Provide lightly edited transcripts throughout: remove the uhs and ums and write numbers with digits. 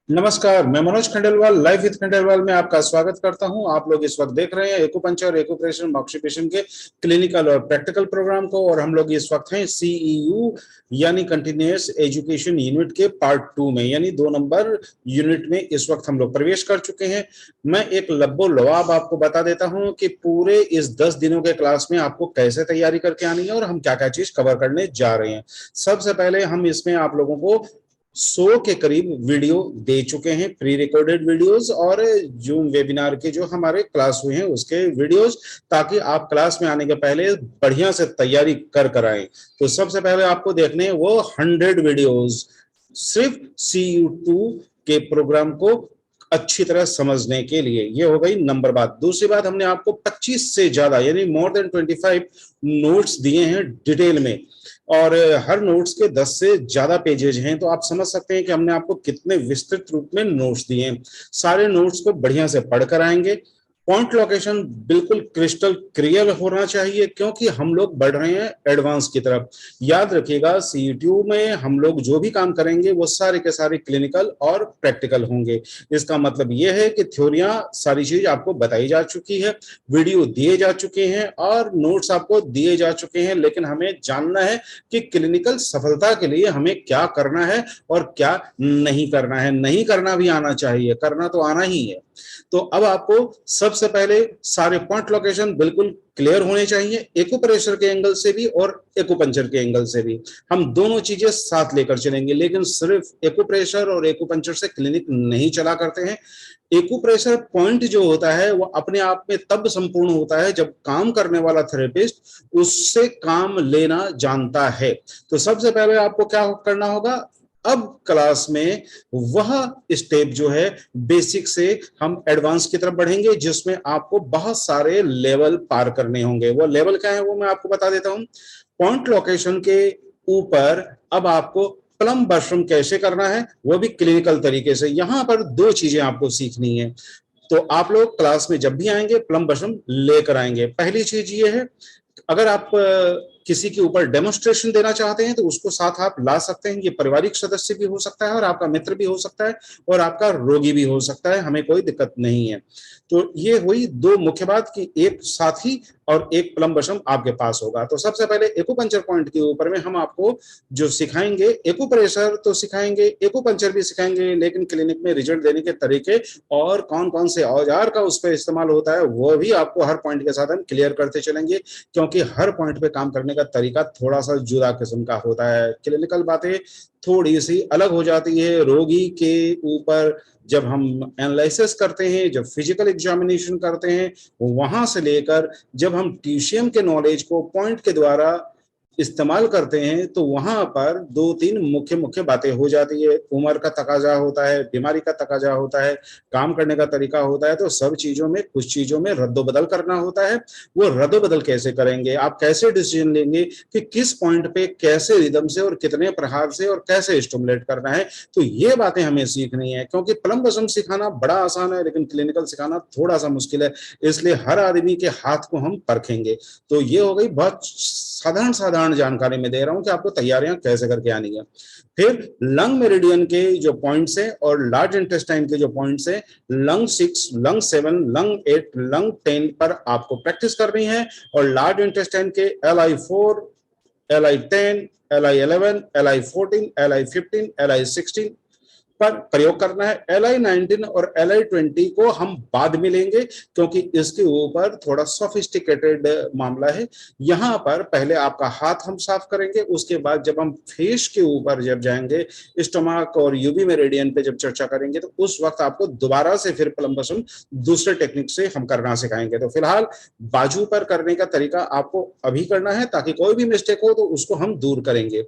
नमस्कार, मैं Manoj Khandelwal live with Khandelwal में आपका स्वागत करता हूं। आप लोग इस वक्त देख रहे हैं एक्यूपंक्चर और एक्यूप्रेशर ऑक्यूपेशन के क्लिनिकल और प्रैक्टिकल प्रोग्राम को, और हम लोग इस वक्त हैं सीईयू यानी कंटिन्यूअस एजुकेशन यूनिट के पार्ट 2 में, यानी 2 नंबर यूनिट में इस वक्त हम लोग प्रवेश कर चुके हैं। मैं एक लब्बो लवाब आपको बता देता हूं कि पूरे इस 10 दिनों के क्लास में आपको कैसे तैयारी करके आनी है और हम क्या क्या चीज कवर करने जा रहे हैं। सबसे पहले हम इसमें आप लोगों को 100 के करीब वीडियो दे चुके हैं, प्री रिकॉर्डेड वीडियोस और जूम वेबिनार के जो हमारे क्लास हुए हैं उसके वीडियोस, ताकि आप क्लास में आने के पहले बढ़िया से तैयारी कर आए। तो सबसे पहले आपको देखने हैं वो 100 वीडियोस सिर्फ CU2 के प्रोग्राम को अच्छी तरह समझने के लिए। ये हो गई नंबर बात। दूसरी बात, हमने आपको 25 से ज्यादा यानी मोर देन 25 नोट्स दिए हैं डिटेल में, और हर नोट्स के 10 से ज्यादा पेजेज हैं। तो आप समझ सकते हैं कि हमने आपको कितने विस्तृत रूप में नोट्स दिए हैं। सारे नोट्स को बढ़िया से पढ़कर आएंगे। पॉइंट लोकेशन बिल्कुल क्रिस्टल क्लियर होना चाहिए, क्योंकि हम लोग बढ़ रहे हैं एडवांस की तरफ। याद रखिएगा, CU2 में हम लोग जो भी काम करेंगे वो सारे के सारे क्लिनिकल और प्रैक्टिकल होंगे। इसका मतलब ये है कि थ्योरियां सारी चीज आपको बताई जा चुकी है, वीडियो दिए जा चुके हैं और नोट्स आपको दिए जा चुके हैं, लेकिन हमें जानना है कि क्लिनिकल सफलता के लिए हमें क्या करना है और क्या नहीं करना है। नहीं करना भी आना चाहिए, करना तो आना ही है। तो अब आपको सबसे पहले सारे पॉइंट लोकेशन बिल्कुल क्लियर होने चाहिए, एक्यूप्रेशर के एंगल से भी और एक्यूपंक्चर के एंगल से भी। हम दोनों चीजें साथ लेकर चलेंगे, लेकिन सिर्फ एक्यूप्रेशर और एक्यूपंक्चर से क्लिनिक नहीं चला करते हैं। एक्यूप्रेशर पॉइंट जो होता है वो अपने आप में तब संपूर्ण होता है जब काम करने वाला थेरेपिस्ट उससे काम लेना जानता है। तो सबसे पहले आपको क्या करना होगा, अब क्लास में वह स्टेप जो है बेसिक से हम एडवांस की तरफ बढ़ेंगे, जिसमें आपको बहुत सारे लेवल पार करने होंगे। वो लेवल क्या है वो मैं आपको बता देता हूं। पॉइंट लोकेशन के ऊपर अब आपको प्लम बशरूम कैसे करना है, वो भी क्लिनिकल तरीके से। यहां पर 2 चीजें आपको सीखनी है। तो आप लोग क्लास में जब भी आएंगे प्लम बशरूम लेकर आएंगे। पहली चीज ये है, अगर आप किसी के ऊपर डेमोन्स्ट्रेशन देना चाहते हैं तो उसको साथ आप ला सकते हैं। ये पारिवारिक सदस्य भी हो सकता है और आपका मित्र भी हो सकता है और आपका रोगी भी हो सकता है, हमें कोई दिक्कत नहीं है। तो ये हुई 2 मुख्य बात कि एक साथी और एक प्लम बशम आपके पास होगा। तो सबसे पहले एक्यूपंक्चर पॉइंट के ऊपर में हम आपको जो सिखाएंगे, एक्यूप्रेशर तो सिखाएंगे, एक्यूपंक्चर भी सिखाएंगे, लेकिन क्लिनिक में रिजल्ट देने के तरीके और कौन कौन से औजार का उस पर इस्तेमाल होता है वो भी आपको हर पॉइंट के साथ हम क्लियर करते चलेंगे, क्योंकि हर पॉइंट पे काम करने का तरीका थोड़ा सा जुदा किस्म का होता है। क्लिनिकल बातें थोड़ी सी अलग हो जाती है। रोगी के ऊपर जब हम एनालिसिस करते हैं, जब फिजिकल एग्जामिनेशन करते हैं, वहां से लेकर जब हम टीसीएम के नॉलेज को पॉइंट के द्वारा इस्तेमाल करते हैं, तो वहां पर 2-3 मुख्य मुख्य बातें हो जाती है। उम्र का तकाजा होता है, बीमारी का तकाजा होता है, काम करने का तरीका होता है। तो सब चीजों में कुछ चीजों में रद्दोबदल करना होता है। वो रद्दोबदल कैसे करेंगे, आप कैसे डिसीजन लेंगे कि किस पॉइंट पे कैसे रिदम से और कितने प्रहार से और कैसे स्टिमुलेट करना है, तो ये बातें हमें सीखनी है। क्योंकि प्लम बसम सिखाना बड़ा आसान है, लेकिन क्लिनिकल सिखाना थोड़ा सा मुश्किल है, इसलिए हर आदमी के हाथ को हम परखेंगे। तो ये हो गई बहुत साधारण साधारण जानकारी में दे रहा हूं कि आपको तैयारियां कैसे करके आनी है। फिर लंग मेरिडियन के जो पॉइंट्स हैं और लार्ज इंटेस्टाइन के जो पॉइंट्स हैं, लंग 6, लंग 7, लंग 8, लंग 10 पर आपको प्रैक्टिस करनी है। और लार्ज इंटेस्टाइन के LI4, LI10, LI11, LI14, LI15, LI16 पर प्रयोग करना है। LI19 और LI20 को हम बाद में लेंगे, क्योंकि इसके ऊपर थोड़ा सोफिस्टिकेटेड मामला है। यहां पर पहले आपका हाथ हम साफ करेंगे, उसके बाद जब हम फेस के ऊपर जब जाएंगे, स्टमक और यूबी मेरिडियन पे जब चर्चा करेंगे, तो उस वक्त आपको दोबारा से फिर प्लम्बसम दूसरे टेक्निक से हम करना सिखाएंगे। तो फिलहाल बाजू पर करने का तरीका आपको अभी करना है, ताकि कोई भी मिस्टेक हो तो उसको हम दूर करेंगे।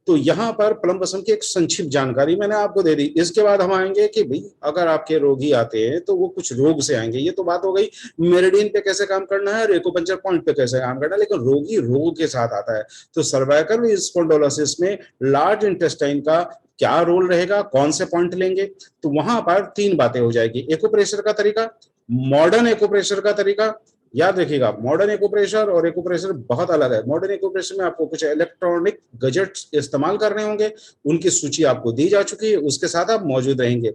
तो यहां पर प्लम बसम की एक संक्षिप्त जानकारी मैंने आपको दे दी। इसके बाद हम आएंगे कि भाई अगर आपके रोगी आते हैं तो वो कुछ रोग से आएंगे। ये तो बात हो गई मेरिडियन पे कैसे काम करना है, एक्यूपंक्चर पॉइंट पे कैसे काम करना है, लेकिन रोगी रोग के साथ आता है। तो सर्वाइकल स्पॉन्डिलोसिस में लार्ज इंटेस्टाइन का क्या रोल रहेगा, कौन से पॉइंट लेंगे, तो वहां पर 3 बातें हो जाएगी। एक्यूप्रेशर का तरीका, मॉडर्न एक्यूप्रेशर का तरीका याद रखिएगा, मॉडर्न एक्यूप्रेशर और एक्यूप्रेशर बहुत अलग है। मॉडर्न एक्यूप्रेशर में आपको कुछ इलेक्ट्रॉनिक गैजेट्स इस्तेमाल करने होंगे, उनकी सूची आपको दी जा चुकी है, उसके साथ आप मौजूद रहेंगे।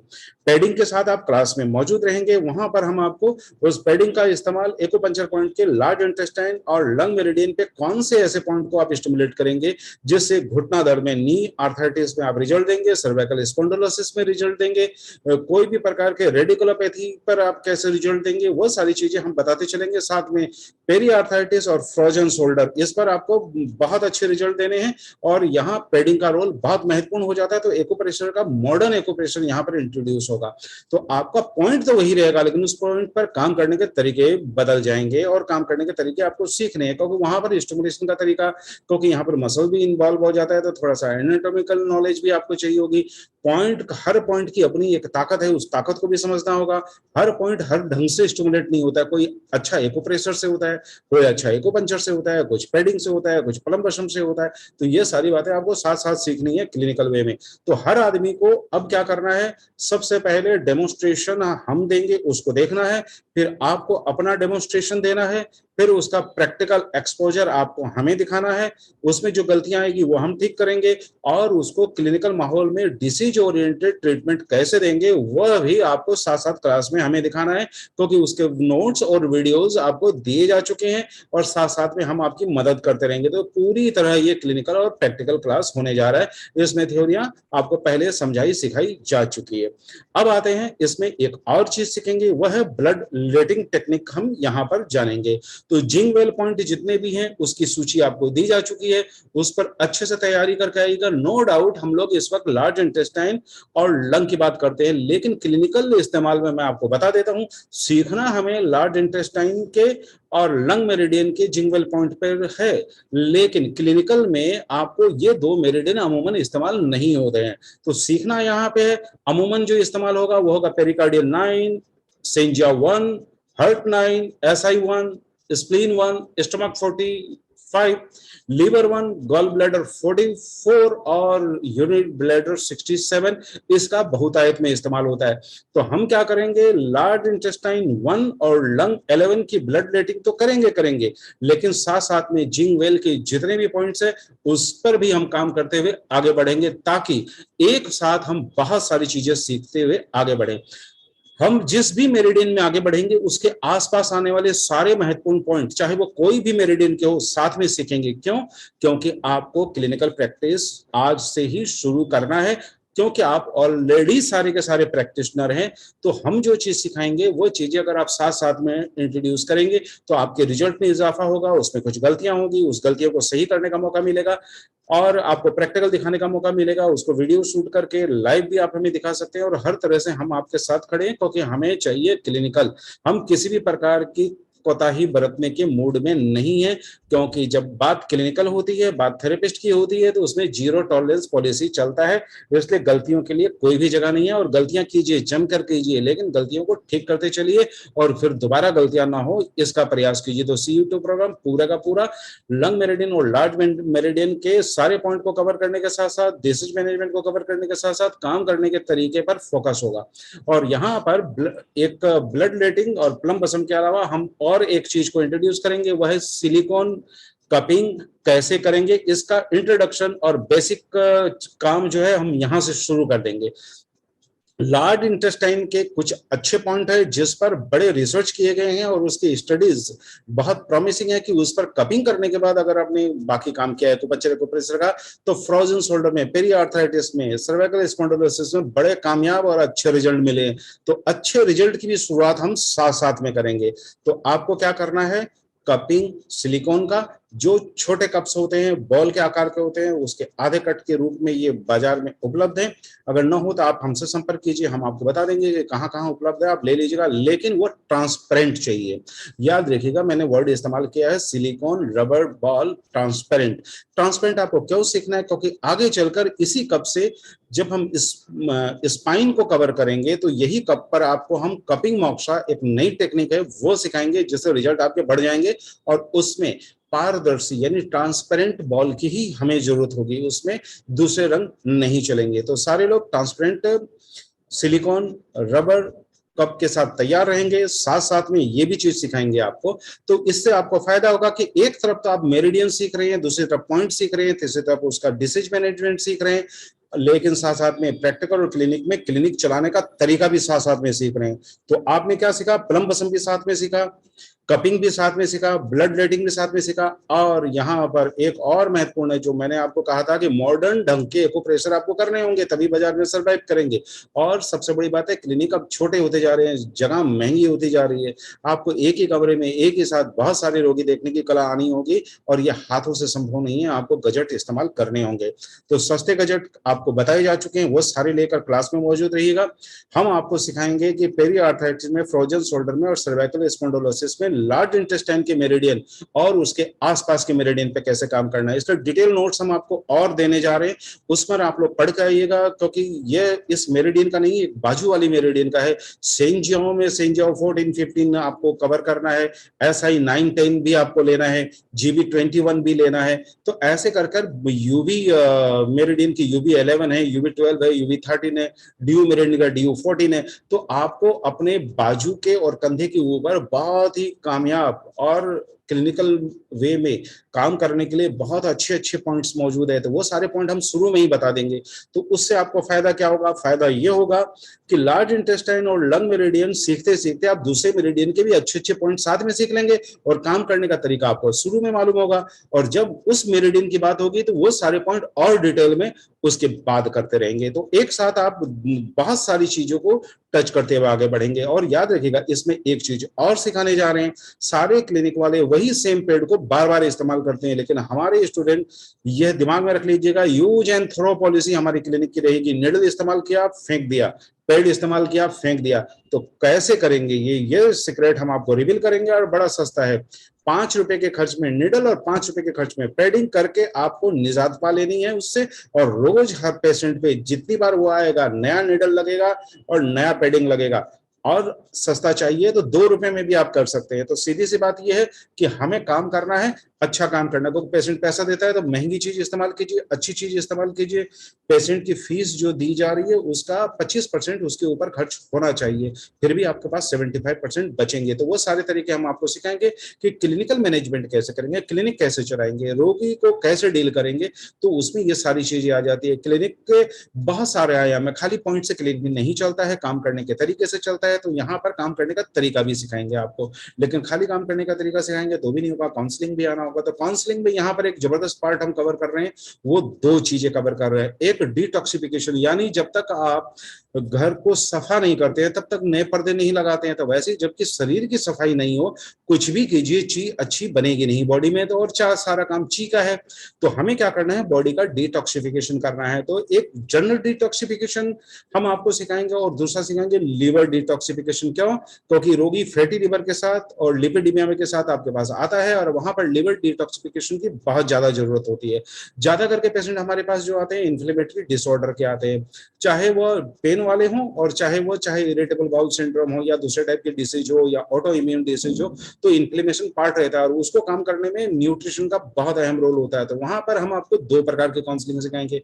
पैडिंग के साथ आप क्लास में मौजूद रहेंगे, वहां पर हम आपको उस पैडिंग का इस्तेमाल एक्यूपंक्चर पॉइंट के लार्ज इंटेस्टाइन और लंग मेरिडियन पे कौन से ऐसे पॉइंट को आप स्टिमुलेट करेंगे जिससे घुटना दर्द में, नी आर्थराइटिस में आप रिजल्ट देंगे, सर्वाइकल स्पॉन्डिलोसिस में रिजल्ट देंगे, कोई भी प्रकार के रेडिकुलोपैथी पर आप कैसे रिजल्ट देंगे, वो सारी चीजें हम बताते चलेंगे। साथ में पेरी आर्थराइटिस और फ्रोजन शोल्डर, इस पर आपको बहुत अच्छे रिजल्ट देने हैं और यहाँ पैडिंग का रोल बहुत महत्वपूर्ण हो जाता है। तो एक्यूप्रेशर का मॉडर्न एक्यूप्रेशर यहाँ पर इंट्रोड्यूस होगा। तो आपका पॉइंट तो वही रहेगा, लेकिन उस पॉइंट पर काम करने के तरीके बदल जाएंगे और काम करने के तरीके आपको सीखने हैं, क्योंकि वहां पर स्टिमुलेशन का तरीका, क्योंकि यहाँ पर मसल भी इन्वॉल्व हो जाता है, तो थोड़ा सा एनाटॉमिकल नॉलेज भी आपको चाहिए होगी। पॉइंट, हर पॉइंट की अपनी एक ताकत है, उस ताकत को भी समझना होगा। हर पॉइंट हर ढंग से स्टिमुलेट नहीं होता है, कोई अच्छा एक्यूप्रेशर से होता है, कोई अच्छा एक्यूपंक्चर से होता है, कुछ पैडिंग से होता है, कुछ प्लम्बशम से होता है। तो ये सारी बातें आपको साथ साथ सीखनी है क्लिनिकल वे में। तो हर आदमी को अब क्या करना है, सबसे पहले डेमोन्स्ट्रेशन हम देंगे, उसको देखना है, फिर आपको अपना डेमोन्स्ट्रेशन देना है, फिर उसका प्रैक्टिकल एक्सपोजर आपको हमें दिखाना है, उसमें जो गलतियां आएगी वो हम ठीक करेंगे, और उसको क्लिनिकल माहौल में डिसीज ओरिएंटेड ट्रीटमेंट कैसे देंगे वह भी आपको साथ साथ क्लास में हमें दिखाना है, क्योंकि उसके नोट्स और वीडियोस आपको दिए जा चुके हैं और साथ साथ में हम आपकी मदद करते रहेंगे। तो पूरी तरह ये क्लिनिकल और प्रैक्टिकल क्लास होने जा रहा है। इसमें थ्योरियां आपको पहले समझाई सिखाई जा चुकी है। अब आते हैं, इसमें एक और चीज सीखेंगे, वह है ब्लड लेटिंग टेक्निक, हम यहाँ पर जानेंगे। तो जिंग-वेल पॉइंट जितने भी हैं उसकी सूची आपको दी जा चुकी है, उस पर अच्छे से तैयारी करके आइएगा। नो डाउट हम लोग इस वक्त लार्ज इंटेस्टाइन और लंग की बात करते हैं, लेकिन क्लिनिकल इस्तेमाल में मैं आपको बता देता हूं, सीखना हमें लार्ज इंटेस्टाइन के और लंग मेरिडियन के जिंग-वेल पॉइंट पर है, लेकिन क्लिनिकल में आपको ये दो मेरिडियन अमूमन इस्तेमाल नहीं होते हैं। तो सीखना यहाँ पे है, अमूमन जो इस्तेमाल होगा वो होगा पेरिकार्डियल 9, सेंजिया 1, heart 9, SI 1, spleen 1, stomach 45, liver 1, gall bladder 44 और यूरिन ब्लैडर 67, इसका बहुतायत में इस्तेमाल होता है। तो हम क्या करेंगे, लार्ज इंटेस्टाइन 1 और लंग 11 की ब्लड लेटिंग तो करेंगे, लेकिन साथ साथ में जिंग वेल के जितने भी पॉइंट्स है उस पर भी हम काम करते हुए आगे बढ़ेंगे, ताकि एक साथ हम बहुत सारी चीजें सीखते हुए आगे बढ़ें। हम जिस भी मेरिडियन में आगे बढ़ेंगे उसके आसपास आने वाले सारे महत्वपूर्ण पॉइंट, चाहे वो कोई भी मेरिडियन के हो, साथ में सीखेंगे। क्यों? क्योंकि आपको क्लिनिकल प्रैक्टिस आज से ही शुरू करना है, क्योंकि आप ऑलरेडी सारे के सारे प्रैक्टिशनर हैं। तो हम जो चीज सिखाएंगे वो चीजें अगर आप साथ साथ में इंट्रोड्यूस करेंगे तो आपके रिजल्ट में इजाफा होगा, उसमें कुछ गलतियां होंगी, उस गलतियों को सही करने का मौका मिलेगा और आपको प्रैक्टिकल दिखाने का मौका मिलेगा। उसको वीडियो शूट करके लाइव भी आप हमें दिखा सकते हैं और हर तरह से हम आपके साथ खड़े हैं, क्योंकि हमें चाहिए क्लिनिकल। हम किसी भी प्रकार की कोताही बरतने के मूड में नहीं है, क्योंकि जब बात क्लिनिकल होती है, बात थेरेपिस्ट की होती है, तो उसमें जीरो टॉलरेंस पॉलिसी चलता है। इसलिए गलतियों के लिए कोई भी जगह नहीं है, और गलतियां कीजिए, जमकर कीजिए, लेकिन गलतियों को ठीक करते चलिए और फिर दोबारा गलतियां ना हो इसका प्रयास कीजिए। तो CU2 प्रोग्राम पूरा का पूरा लंग मेरिडियन और लार्ज मेरिडियन के सारे पॉइंट को कवर करने के साथ साथ डिसीज मैनेजमेंट को कवर करने के साथ साथ काम करने के तरीके पर फोकस होगा। और यहाँ पर एक ब्लड लेटिंग और प्लम बसम के अलावा हम और एक चीज को इंट्रोड्यूस करेंगे, वह है सिलिकॉन कपिंग कैसे करेंगे। इसका इंट्रोडक्शन और बेसिक काम जो है हम यहां से शुरू कर देंगे। लार्ज इंटेस्टाइन के कुछ अच्छे पॉइंट है जिस पर बड़े रिसर्च किए गए हैं और उसकी स्टडीज बहुत प्रॉमिसिंग है कि उस पर कपिंग करने के बाद अगर आपने बाकी काम किया है तो बच्चे को प्रेशर का, तो फ्रोजन शोल्डर में, पेरी आर्थराइटिस में, सर्वाइकल स्पॉन्डिलोसिस में बड़े कामयाब और अच्छे रिजल्ट मिले। तो अच्छे रिजल्ट की भी शुरुआत हम साथ साथ में करेंगे। तो आपको क्या करना है, कपिंग सिलिकॉन का, जो छोटे कप्स होते हैं, बॉल के आकार के होते हैं, उसके आधे कट के रूप में ये बाजार में उपलब्ध है। अगर न हो तो आप हमसे संपर्क कीजिए, हम आपको बता देंगे कि कहाँ कहाँ उपलब्ध है, आप ले लीजिएगा, लेकिन वो ट्रांसपेरेंट चाहिए। याद रखिएगा, मैंने वर्ड इस्तेमाल किया है silicone rubber ball transparent. Transparent आपको क्यों सीखना है, क्योंकि आगे चलकर इसी कप से जब हम इस स्पाइन को कवर करेंगे तो यही कप पर आपको हम कपिंग मोक्षा, एक नई टेक्निक है, वो सिखाएंगे, जिससे रिजल्ट आपके बढ़ जाएंगे। और उसमें पारदर्शी यानी ट्रांसपेरेंट बॉल की ही हमें जरूरत होगी, उसमें दूसरे रंग नहीं चलेंगे। तो सारे लोग ट्रांसपेरेंट सिलिकॉन रबर कप के साथ तैयार रहेंगे, साथ साथ में ये भी चीज सिखाएंगे आपको। तो इससे आपको फायदा होगा कि एक तरफ तो आप मेरिडियन सीख रहे हैं, दूसरी तरफ पॉइंट सीख रहे हैं, तीसरी तरफ उसका डिसीज मैनेजमेंट सीख रहे हैं, लेकिन साथ साथ में प्रैक्टिकल और क्लिनिक में क्लिनिक चलाने का तरीका भी साथ साथ में सीख रहे हैं। तो आपने क्या सीखा, प्लम्ब भी साथ में सीखा, कपिंग भी साथ में सीखा, ब्लड रेटिंग भी साथ में सीखा, और यहाँ पर एक और महत्वपूर्ण है जो मैंने आपको कहा था कि मॉडर्न ढंग के एक्यूप्रेशर आपको करने होंगे, तभी बाजार में सर्वाइव करेंगे। और सबसे बड़ी बात है, क्लिनिक अब छोटे होते जा रहे हैं, जगह महंगी होती जा रही है, आपको एक ही कमरे में एक ही साथ बहुत सारे रोगी देखने की कला आनी होगी, और यह हाथों से संभव नहीं है, आपको गजट इस्तेमाल करने होंगे। तो सस्ते गजट आपको बताए जा चुके हैं, वो सारे लेकर क्लास में मौजूद रहिएगा। हम आपको सिखाएंगे कि पेरी आर्थराइटिस में, फ्रोजन शोल्डर में और सर्वाइकल स्पॉन्डिलोसिस में लार्ज इंटेस्टाइन के मेरिडियन और उसके आसपास के मेरिडियन पे कैसे काम करना है, इसका डिटेल नोट्स हम आपको और देने जा रहे हैं। उस पर आप लोग पढ़ के आइएगा, क्योंकि ये इस मेरिडियन का नहीं, एक बाजू वाली मेरिडियन का है। सेंजियो में सेंजियो 14, 15 आपको कवर करना है, SI 9, 10 भी आपको लेना है, GB 21 भी लेना है। तो ऐसे कर कर यूबी मेरिडियन की UB 11 है, UB 12 है, UB 13 है, DU मेरिडियन का DU 14 है। तो आपको अपने बाजू के और कंधे के ऊपर बहुत ही कामयाब और क्लिनिकल वे में काम करने के लिए बहुत अच्छे अच्छे पॉइंट्स मौजूद है। तो वो सारे पॉइंट हम शुरू में ही बता देंगे। तो उससे आपको फायदा क्या होगा, फायदा ये होगा कि लार्ज इंटेस्टाइन और लंग मेरिडियन सीखते सीखते आप दूसरे मेरिडियन के भी अच्छे अच्छे पॉइंट साथ में सीख लेंगे, और काम करने का तरीका आपको शुरू में मालूम होगा। और जब उस मेरिडियन की बात होगी तो वो सारे पॉइंट और डिटेल में उसके बाद करते रहेंगे। तो एक साथ आप बहुत सारी चीजों को टच करते हुए आगे बढ़ेंगे। और याद रखिएगा, इसमें एक चीज और सिखाने जा रहे हैं, सारे क्लिनिक वाले वही सेम पेड को बार बार इस्तेमाल करते हैं, लेकिन हमारे स्टूडेंट, यह दिमाग में रख लीजिएगा, यूज एंड थ्रो पॉलिसी हमारी क्लिनिक की रहेगी। निडल इस्तेमाल किया, फेंक दिया, पेड इस्तेमाल किया, फेंक दिया। तो कैसे करेंगे ये सीक्रेट हम आपको रिवील करेंगे, और बड़ा सस्ता है। 5 रुपए के खर्च में निडल और 5 रुपए के खर्च में पेडिंग करके आपको निजात पा लेनी है उससे। और रोज हर पेशेंट पे जितनी बार वो आएगा, नया निडल लगेगा और नया पेडिंग लगेगा। और सस्ता चाहिए तो 2 रुपए में भी आप कर सकते हैं। तो सीधी सी बात यह है कि हमें काम करना है, अच्छा काम करना है। क्योंकि पेशेंट पैसा देता है तो महंगी चीज इस्तेमाल कीजिए, अच्छी चीज इस्तेमाल कीजिए। पेशेंट की फीस जो दी जा रही है उसका 25% उसके ऊपर खर्च होना चाहिए, फिर भी आपके पास 75% बचेंगे। तो वो सारे तरीके हम आपको सिखाएंगे कि क्लिनिकल मैनेजमेंट कैसे करेंगे, क्लिनिक कैसे चलाएंगे, रोगी को कैसे डील करेंगे। तो उसमें ये सारी चीजें आ जाती है। क्लिनिक के बहुत सारे आयाम है, खाली पॉइंट से क्लिनिक भी नहीं चलता है, काम करने के तरीके से चलता है। तो यहाँ पर काम करने का तरीका भी सिखाएंगे आपको, लेकिन खाली काम करने का तरीका सिखाएंगे तो भी नहीं होगा, काउंसलिंग भी आना होगा। तो काउंसलिंग में यहाँ पर एक जबरदस्त पार्ट हम कवर कर रहे हैं, वो 2 चीजें कवर कर रहे हैं। एक डिटॉक्सिफिकेशन, यानी जब तक आप घर को सफा नहीं करते हैं तब तक नए पर्दे नहीं लगाते हैं। तो वैसे ही जबकि शरीर की सफाई नहीं हो, कुछ भी कीजिए चीज अच्छी बनेगी नहीं बॉडी में। तो और सारा काम ची का है। तो हमें क्या करना है, बॉडी का डिटॉक्सिफिकेशन करना है। तो एक जनरल डिटॉक्सिफिकेशन हम आपको सिखाएंगे, और दूसरा सिखाएंगे लिवर डिटॉक्सिफिकेशन। क्यों? क्योंकि रोगी फैटी लिवर के साथ और लिपिडीमिया के साथ आपके पास आता है, और वहां पर लिवर डिटॉक्सिफिकेशन की बहुत ज्यादा जरूरत होती है। ज्यादा करके पेशेंट हमारे पास जो आते हैं इन्फ्लेमेटरी डिसऑर्डर के आते हैं, चाहे वो पेन वाले हों और चाहे इरिटेबल बाउल सिंड्रोम हो या दूसरे टाइप के डिसीज हो या ऑटो इम्यून डिसीज हो। तो इन्फ्लेमेशन पार्ट रहता है, और उसको काम करने में न्यूट्रिशन का बहुत अहम रोल होता है। तो वहां पर हम आपको 2 प्रकार के काउंसलिंग सिखाएंगे।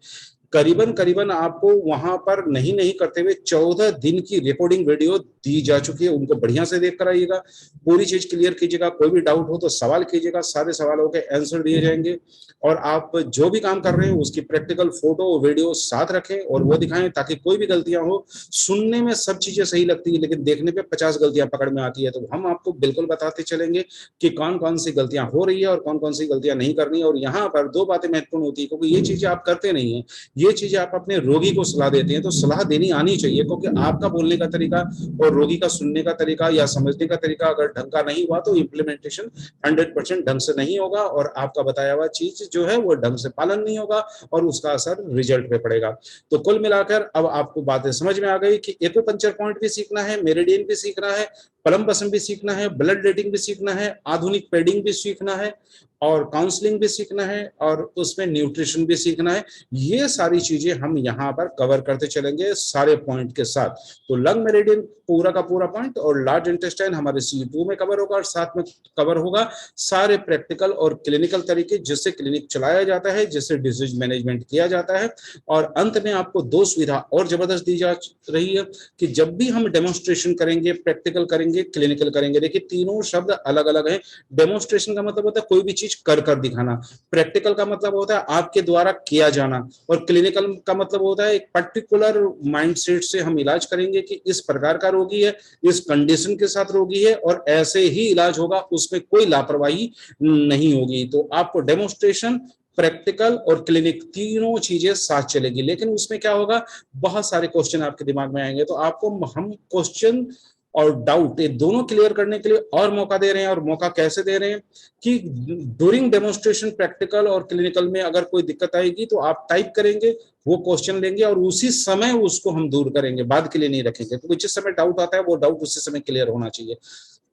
करीबन करीबन आपको वहां पर नहीं करते हुए 14 दिन की रिकॉर्डिंग वीडियो दी जा चुकी है, उनको बढ़िया से देख कर आइएगा, पूरी चीज क्लियर कीजिएगा। कोई भी डाउट हो तो सवाल कीजिएगा, सारे सवालों के आंसर दिए जाएंगे। और आप जो भी काम कर रहे हैं उसकी प्रैक्टिकल फोटो वीडियो साथ रखें और वो दिखाएं, ताकि कोई भी गलतियां हो। सुनने में सब चीजें सही लगती है, लेकिन देखने पे 50 गलतियां पकड़ में आती है। तो हम आपको बिल्कुल बताते चलेंगे कि कौन कौन सी गलतियां हो रही है और कौन कौन सी गलतियां नहीं करनी है। और यहाँ पर 2 बातें महत्वपूर्ण होती है, क्योंकि ये चीजें आप करते नहीं है, ये चीजें आप अपने रोगी को सलाह देते हैं। तो सलाह देनी आनी चाहिए, क्योंकि आपका बोलने का तरीका और रोगी का सुनने का तरीका या समझने का तरीका अगर ढंग का नहीं हुआ तो इम्प्लीमेंटेशन 100% ढंग से नहीं होगा, और आपका बताया हुआ चीज जो है वो ढंग से पालन नहीं होगा, और उसका असर रिजल्ट पे पड़ेगा। तो कुल मिलाकर अब आपको बातें समझ में आ गई कि एक्यूपंक्चर पॉइंट भी सीखना है, मेरिडियन भी सीखना है, प्लम्बसम भी सीखना है, ब्लड रेटिंग भी सीखना है, आधुनिक पेडिंग भी सीखना है, और काउंसलिंग भी सीखना है, और उसमें न्यूट्रिशन भी सीखना है। ये सारी चीजें हम यहाँ पर कवर करते चलेंगे सारे पॉइंट के साथ। तो लंग मेरिडियन पूरा का पूरा पॉइंट और लार्ज इंटेस्टाइन हमारे C2 में कवर होगा, और साथ में कवर होगा सारे प्रैक्टिकल और क्लिनिकल तरीके जिससे क्लिनिक चलाया जाता है, जिससे डिजीज मैनेजमेंट किया जाता है। और अंत में आपको दो सुविधा और जबरदस्त दी जा रही है कि जब भी हम डेमोन्स्ट्रेशन करेंगे, प्रैक्टिकल करेंगे, क्लिनिकल करेंगे, देखिए तीनों शब्द अलग अलग हैं। डेमोन्स्ट्रेशन का मतलब होता है कोई भी चीज कर कर दिखाना, प्रैक्टिकल का मतलब होता है आपके द्वारा किया जाना, और क्लिनिकल का मतलब होता है एक पर्टिकुलर माइंडसेट से हम इलाज करेंगे कि इस प्रकार का रोगी है, इस कंडीशन के साथ रोगी है, और ऐसे ही इलाज होगा, उसमें कोई लापरवाही नहीं होगी। तो आपको डेमोन्स्ट्रेशन, प्रैक्टिकल और क्लिनिक तीनों चीजें साथ चलेगी। लेकिन उसमें क्या होगा, बहुत सारे क्वेश्चन आपके दिमाग में आएंगे, तो आपको हम क्वेश्चन और डाउट ये दोनों क्लियर करने के लिए और मौका दे रहे हैं। और मौका कैसे दे रहे हैं कि ड्यूरिंग डेमोन्स्ट्रेशन, प्रैक्टिकल और क्लिनिकल में अगर कोई दिक्कत आएगी तो आप टाइप करेंगे, वो क्वेश्चन लेंगे और उसी समय उसको हम दूर करेंगे, बाद के लिए नहीं रखेंगे। तो जिस समय डाउट आता है वो डाउट उसी समय क्लियर होना चाहिए।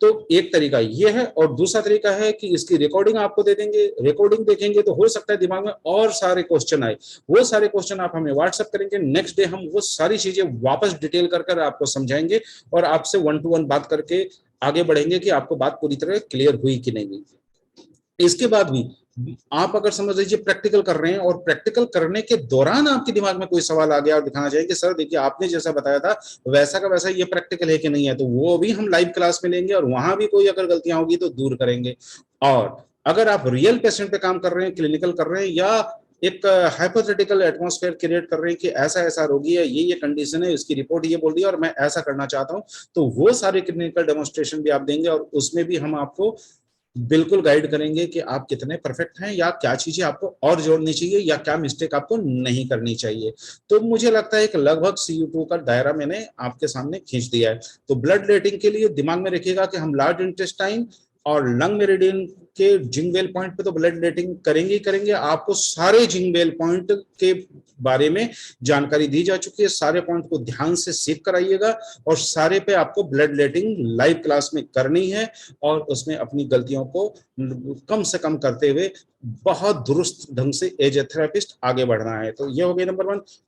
तो एक तरीका ये है, और दूसरा तरीका है कि इसकी रिकॉर्डिंग आपको दे देंगे, रिकॉर्डिंग देखेंगे तो हो सकता है दिमाग में और सारे क्वेश्चन आए, वो सारे क्वेश्चन आप हमें व्हाट्सएप करेंगे, नेक्स्ट डे हम वो सारी चीजें वापस डिटेल कर आपको समझाएंगे और आपसे 1-to-1 बात करके आगे बढ़ेंगे कि आपको बात पूरी तरह क्लियर हुई कि नहीं हुई। इसके बाद भी आप अगर समझ लीजिए प्रैक्टिकल कर रहे हैं और प्रैक्टिकल करने के दौरान आपके दिमाग में कोई सवाल आ गया और दिखाना चाहिए कि सर देखिए आपने जैसा बताया था वैसा का वैसा ये प्रैक्टिकल है कि नहीं है, तो वो भी हम लाइव क्लास में लेंगे और वहां भी कोई अगर गलतियां होगी तो दूर करेंगे। और अगर आप रियल पेशेंट पे काम कर रहे हैं, क्लिनिकल कर रहे हैं, या एक हाइपोथेटिकल एटमॉस्फेयर क्रिएट कर रहे हैं कि ऐसा ऐसा रोगी है, ये कंडीशन है, इसकी रिपोर्ट ये बोल रही है और मैं ऐसा करना चाहता हूं, तो वो सारे क्लिनिकल डेमोन्स्ट्रेशन भी आप देंगे और उसमें भी हम आपको बिल्कुल गाइड करेंगे कि आप कितने परफेक्ट हैं, या क्या चीजें आपको और जोड़नी चाहिए, या क्या मिस्टेक आपको नहीं करनी चाहिए। तो मुझे लगता है कि लगभग CU2 का दायरा मैंने आपके सामने खींच दिया है। तो ब्लड रेटिंग के लिए दिमाग में रखिएगा कि हम लार्ज इंटेस्टाइन और लंग मेरिडियन के जिंग वेल पॉइंट पे तो ब्लड रेटिंग करेंगे ही करेंगे। आपको सारे जिंग वेल पॉइंट के बारे में जानकारी दी जा चुकी है, सारे पॉइंट को ध्यान से सीख कर आइएगा, और सारे पे आपको ब्लड रेटिंग लाइव क्लास में करनी है, और उसमें अपनी गलतियों को कम से कम करते हुए बहुत दुरुस्त ढंग से एज ए थेरेपिस्ट आगे बढ़ना है। तो ये हो गई नंबर 1।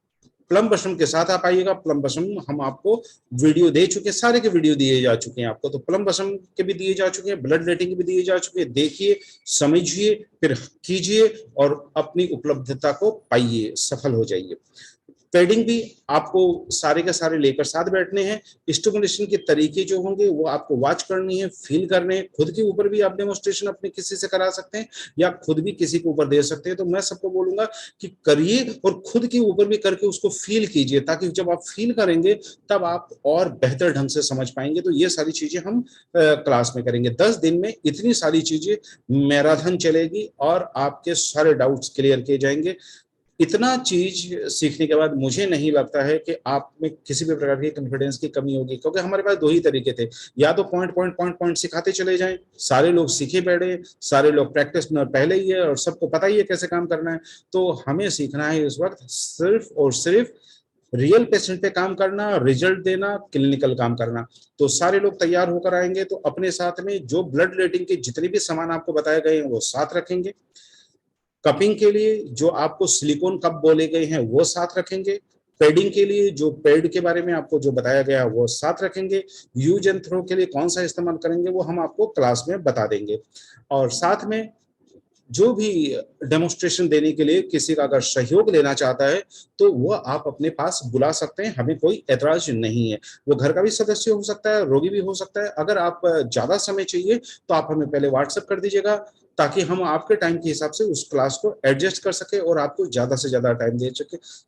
प्लम्बसम के साथ आप आइएगा। प्लम्बसम हम आपको वीडियो दे चुके हैं, सारे के वीडियो दिए जा चुके हैं आपको, तो प्लम्बसम के भी दिए जा चुके हैं, ब्लड रेटिंग के भी दिए जा चुके हैं। देखिए, समझिए, फिर कीजिए और अपनी उपलब्धता को पाइए, सफल हो जाइए। पेडिंग भी आपको सारे के सारे लेकर साथ बैठने हैं। स्टिमुलेशन के तरीके जो होंगे वो आपको वॉच करनी है, फील करने हैं। खुद के ऊपर भी आप डेमोन्स्ट्रेशन अपने किसी से करा सकते हैं या खुद भी किसी के ऊपर दे सकते हैं। तो मैं सबको बोलूंगा कि करिए और खुद के ऊपर भी करके उसको फील कीजिए, ताकि जब आप फील करेंगे तब आप और बेहतर ढंग से समझ पाएंगे। तो ये सारी चीजें हम क्लास में करेंगे। 10 दिन में इतनी सारी चीजें मैराथन चलेगी और आपके सारे डाउट्स क्लियर किए जाएंगे। इतना चीज सीखने के बाद मुझे नहीं लगता है कि आप में किसी भी प्रकार की कॉन्फिडेंस की कमी होगी, क्योंकि हमारे पास दो ही तरीके थे, या तो पॉइंट पॉइंट पॉइंट पॉइंट सिखाते चले जाएं, सारे लोग सीखे बैठे, सारे लोग प्रैक्टिस में पहले ही है और सबको पता ही है कैसे काम करना है। तो हमें सीखना है इस वक्त सिर्फ और सिर्फ रियल पेशेंट पे काम करना, रिजल्ट देना, क्लिनिकल काम करना। तो सारे लोग तैयार होकर आएंगे तो अपने साथ में जो ब्लड रेटिंग के जितने भी सामान आपको बताए गए हैं वो साथ रखेंगे। कपिंग के लिए जो आपको सिलिकॉन कप बोले गए हैं वो साथ रखेंगे। पेडिंग के लिए जो पेड के बारे में आपको जो बताया गया है वो साथ रखेंगे। यूज एंड थ्रो के लिए कौन सा इस्तेमाल करेंगे वो हम आपको क्लास में बता देंगे। और साथ में जो भी डेमोन्स्ट्रेशन देने के लिए किसी का अगर सहयोग लेना चाहता है तो वो आप अपने पास बुला सकते हैं, हमें कोई एतराज नहीं है। वो घर का भी सदस्य हो सकता है, रोगी भी हो सकता है। अगर आप ज्यादा समय चाहिए तो आप हमें पहले व्हाट्सएप कर दीजिएगा, ताकि हम आपके टाइम के हिसाब से उस क्लास को एडजस्ट कर सके और आपको ज्यादा से ज्यादा टाइम दे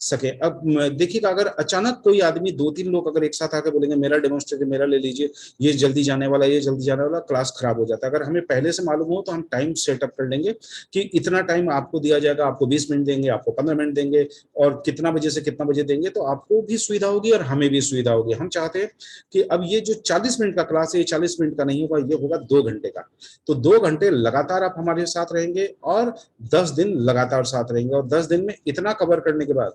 सके। अब देखिएगा, अगर अचानक कोई आदमी 2-3 लोग अगर एक साथ आके बोलेंगे मेरा डेमोन्स्ट्रेशन मेरा ले लीजिए, ये जल्दी जाने वाला, ये जल्दी जाने वाला, क्लास खराब हो जाता है। अगर हमें पहले से मालूम हो तो हम टाइम सेटअप कर लेंगे कि इतना टाइम आपको दिया जाएगा, आपको 20 मिनट देंगे, आपको 15 मिनट देंगे, और कितना बजे से कितना बजे देंगे, तो आपको भी सुविधा होगी और हमें भी सुविधा होगी। हम चाहते हैं कि अब ये जो 40 मिनट का क्लास है, ये 40 मिनट का नहीं होगा, ये होगा 2 घंटे का। तो 2 घंटे लगातार आप हमारे साथ रहेंगे और 10 दिन लगातार साथ रहेंगे, और 10 दिन में इतना कवर करने के बाद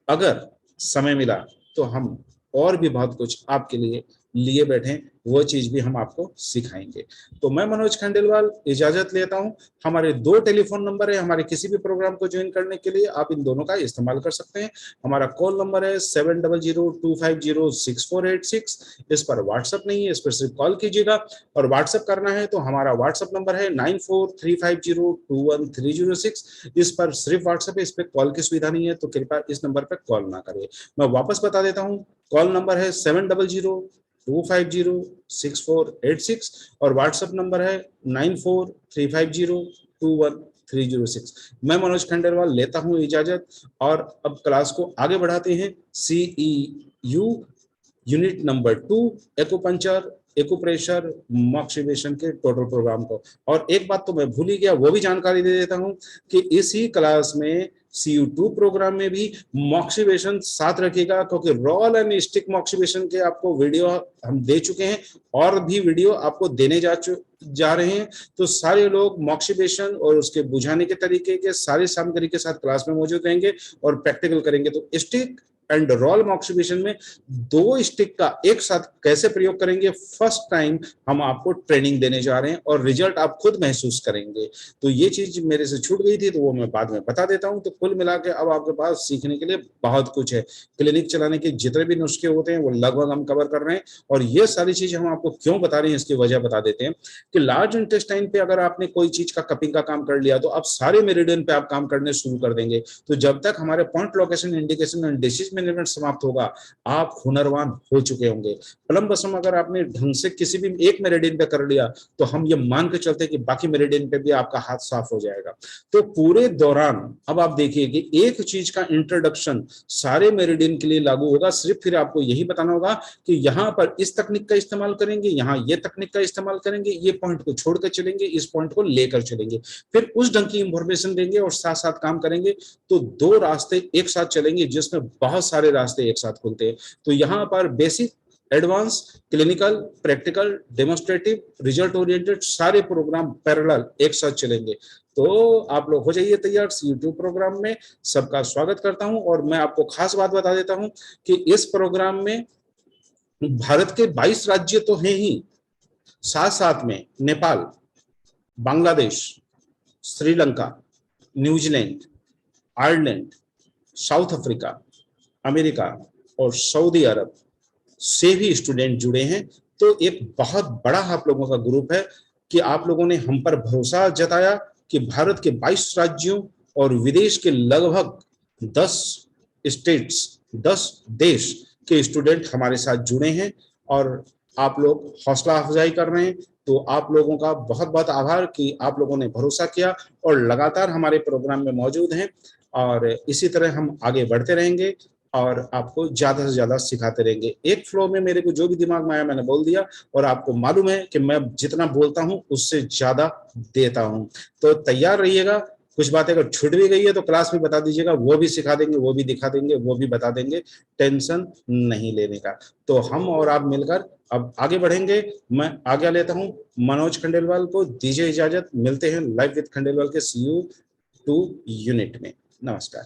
अगर समय मिला तो हम और भी बहुत कुछ आपके लिए लिए बैठे वो चीज भी हम आपको सिखाएंगे। तो मैं मनोज खंडेलवाल इजाजत लेता हूं। हमारे 2 टेलीफोन नंबर है हमारे किसी भी प्रोग्राम को ज्वाइन करने के लिए, आप इन दोनों का इस्तेमाल कर सकते हैं। हमारा कॉल नंबर है 7002506486। इस पर व्हाट्सएप नहीं है, इस पर सिर्फ कॉल कीजिएगा। और व्हाट्सएप करना है तो हमारा व्हाट्सएप नंबर है 9435021306। इस पर सिर्फ व्हाट्सएप है, इस पर कॉल की सुविधा नहीं है, तो कृपया इस नंबर पर कॉल ना करें। मैं वापस बता देता हूँ, कॉल नंबर है 7002506486 और व्हाट्सएप नंबर है 9435021306। मैं मनोज खंडेलवाल लेता हूं इजाजत और अब क्लास को आगे बढ़ाते हैं। CEU unit number 2 acupuncture acupressure moxibustion के टोटल प्रोग्राम को। और एक बात तो मैं भूल ही गया, वो भी जानकारी दे देता हूं कि इसी क्लास में CU2 प्रोग्राम में भी मॉक्सिवेशन साथ रखेगा, क्योंकि रोल एंड स्टिक मॉक्सिवेशन के आपको वीडियो हम दे चुके हैं और भी वीडियो आपको देने जा रहे हैं। तो सारे लोग मॉक्सिवेशन और उसके बुझाने के तरीके के सारी सामग्री के साथ क्लास में मौजूद रहेंगे और प्रैक्टिकल करेंगे। तो स्टिक एंड रोल मॉक्सिवेशन में 2 स्टिक का एक साथ कैसे प्रयोग करेंगे, फर्स्ट टाइम हम आपको ट्रेनिंग देने जा रहे हैं और रिजल्ट आप खुद महसूस करेंगे। तो ये चीज मेरे से छूट गई थी तो वो मैं बाद में बता देता हूं। तो कुल मिला के अब आपके पास सीखने के लिए बहुत कुछ है। क्लिनिक चलाने के जितने भी नुस्खे होते हैं वो लगभग हम कवर कर रहे हैं। और ये सारी चीज हम आपको क्यों बता रहे हैं इसकी वजह बता देते हैं कि लार्ज इंटेस्टाइन पे अगर आपने कोई चीज का कपिंग का काम कर लिया तो आप सारे मेरिडियन पे आप काम करने शुरू कर देंगे। तो जब तक हमारे point location indication and disease management समाप्त होगा आप हुनरवान हो चुके होंगे। प्लम्बसम अगर आपने ढंग से किसी भी एक मेरिडियन पे कर लिया तो हम ये मान के चलते कि बाकी मेरिडियन पे भी आपका हाथ साफ हो जाएगा। तो पूरे दौरान अब आप देखिए कि एक चीज का इंट्रोडक्शन सारे मेरिडियन के लिए लागू होगा। सिर्फ फिर आपको यही बताना होगा कि यहाँ पर इस तकनीक का इस्तेमाल करेंगे, यहाँ ये तकनीक का इस्तेमाल करेंगे, ये पॉइंट को छोड़कर चलेंगे, इस पॉइंट को लेकर चलेंगे, फिर उस ढंग की इंफॉर्मेशन देंगे और साथ साथ काम करेंगे। तो 2 रास्ते एक साथ चलेंगे जिसमें बहुत सारे रास्ते एक साथ खुलते हैं। तो यहाँ पर basic, advance, clinical, practical, demonstrative, result oriented सारे प्रोग्राम पैरेलल एक साथ चलेंगे। तो आप लोग हो जाइए तैयार YouTube प्रोग्राम में। सबका स्वागत करता हूं और मैं आपको खास बात बता देता हूं कि इस प्रोग्राम में भारत के 22 राज्य तो हैं ही, साथ साथ में Nepal, Bangladesh, Sri Lanka, New Zealand, Ireland, south Africa, America और सऊदी अरब से भी स्टूडेंट जुड़े हैं। तो एक बहुत बड़ा आप लोगों का ग्रुप है कि आप लोगों ने हम पर भरोसा जताया कि भारत के 22 राज्यों और विदेश के लगभग 10 स्टेट्स, 10 देश के स्टूडेंट हमारे साथ जुड़े हैं और आप लोग हौसला अफजाई कर रहे हैं। तो आप लोगों का बहुत बहुत आभार कि आप लोगों ने भरोसा किया और लगातार हमारे प्रोग्राम में मौजूद हैं। और इसी तरह हम आगे बढ़ते रहेंगे और आपको ज्यादा से ज्यादा सिखाते रहेंगे। एक फ्लो में मेरे को जो भी दिमाग में आया मैंने बोल दिया और आपको मालूम है कि मैं जितना बोलता हूं उससे ज्यादा देता हूं। तो तैयार रहिएगा। कुछ बातें अगर छूट भी गई है तो क्लास में बता दीजिएगा, वो भी सिखा देंगे, वो भी दिखा देंगे, वो भी बता देंगे। टेंशन नहीं लेने का। तो हम और आप मिलकर अब आगे बढ़ेंगे। मैं आज्ञा लेता हूं, मनोज खंडेलवाल को दीजिए इजाजत। मिलते हैं लाइव विद खंडेलवाल के CU2 यूनिट में। नमस्कार।